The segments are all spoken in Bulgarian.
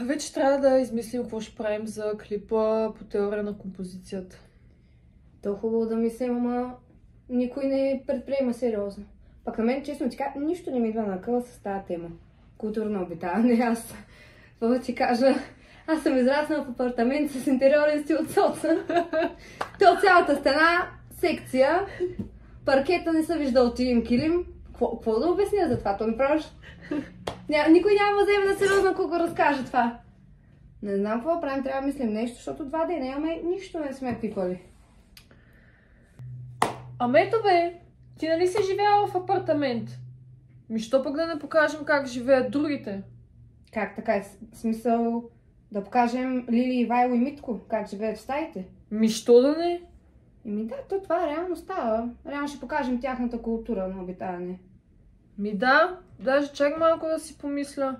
Вече трябва да измислим какво ще правим за клипа по теория на композицията. То хубаво да мислим, ама никой не предприема сериозно. Пак на мен, честно ти кажа, нищо не ми идва на къла с тази тема. Културно обитаване. Аз, това да ти кажа, аз съм израснала в апартамент с интериорен стил от соца. То цялата стена, секция, паркета не са виждал един килим. Какво да обясня за това? То ми правиш? Никой няма да вземе на сериозно, ако го разкаже това. Не знам какво правим, трябва да мислим нещо, защото 2 дена имаме нищо не сме пипали. Ето бе, ти нали си живяла в апартамент? Що пък да не покажем как живеят другите? Как така? Смисъл да покажем Лили, Ивайло и Митко как живеят в стаите? Що да не? Да, то това реално става. Реално ще покажем тяхната култура на обитаване. Да, даже чак малко да си помисля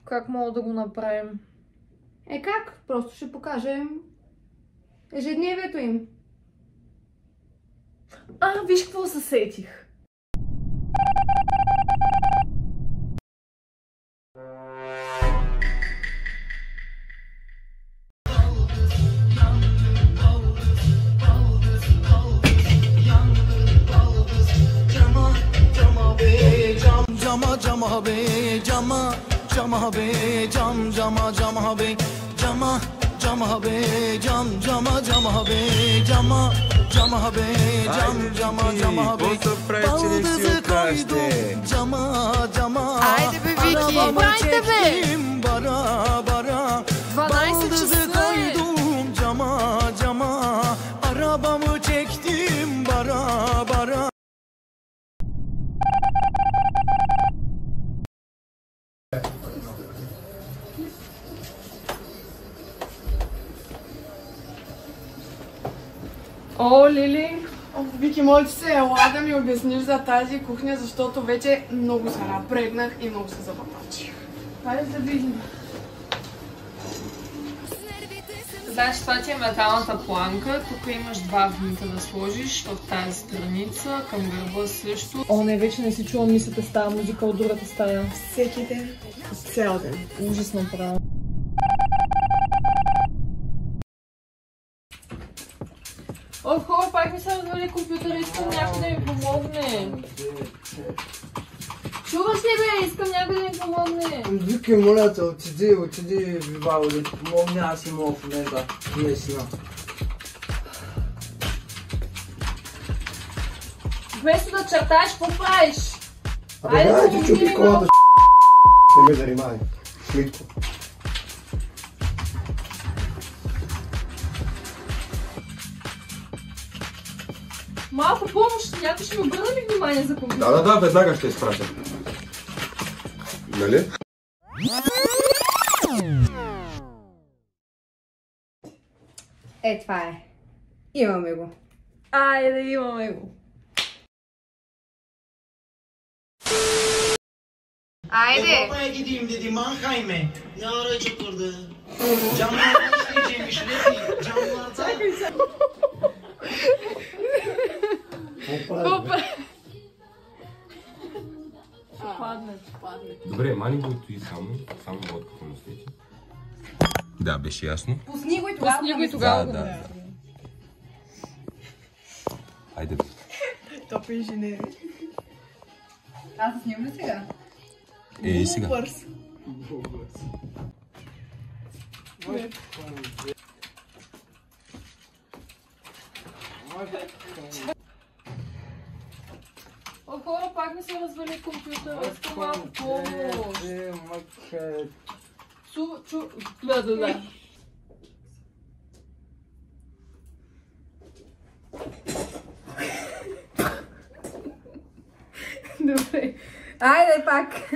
как мога да го направим. Как? Просто ще покажем ежедневието им. Виж какво се сетих. Cama be cama cama be cam cama cama be cama cama be cam cama cama be cama cama be cam cama cama be baldızı koydum cama cama Haydi be Vicky, haydi be. Bara bara baldızı koydum cama cama arabamı çektim bara bara. Лили! Вики, моля ти се, ела да ми обясниш за тази кухня, защото вече много се напрегнах и много се забатачих. Хайде да видим. Значи това ти е металната планка, тук имаш 2 винта да сложиш в тази страница, към гърба също. Не, вече не си чувам мисълта с тази музика от другата стая. Всеки ден, цял ден. Ужасно право. Хора, пак ми се развали компютъра, искам някой да ми помогне. Чуваш ли бе? Искам някой да ми помогне. Вики, моля те, отиди, Вивало, да ти помогне, аз имам в момента наистина. Вместо да чертаеш, какво правиш? Дай ти чупи колата, не ме занимай, Митко. Малко помощ, някой ще ми обърна ли внимание за компютъра? Да, веднага ще изпратя. Нали? Това е. Имаме го. Айде, имаме го. Айде! Babaya gideyim dedi Mannheim'e. Ne arayacak orada? Camlardan işleyeceğimiş ne diyeyim? Camlardan. Добре, мани го и само водка помислите. Да, беше ясно. Пусни го и тогава. Да. Айде. Топ инженери. Аз се снимам ли сега? И сега. Хора, пак ми се развали компютъра, искам малко помощ. Да. Добре. Айде пак.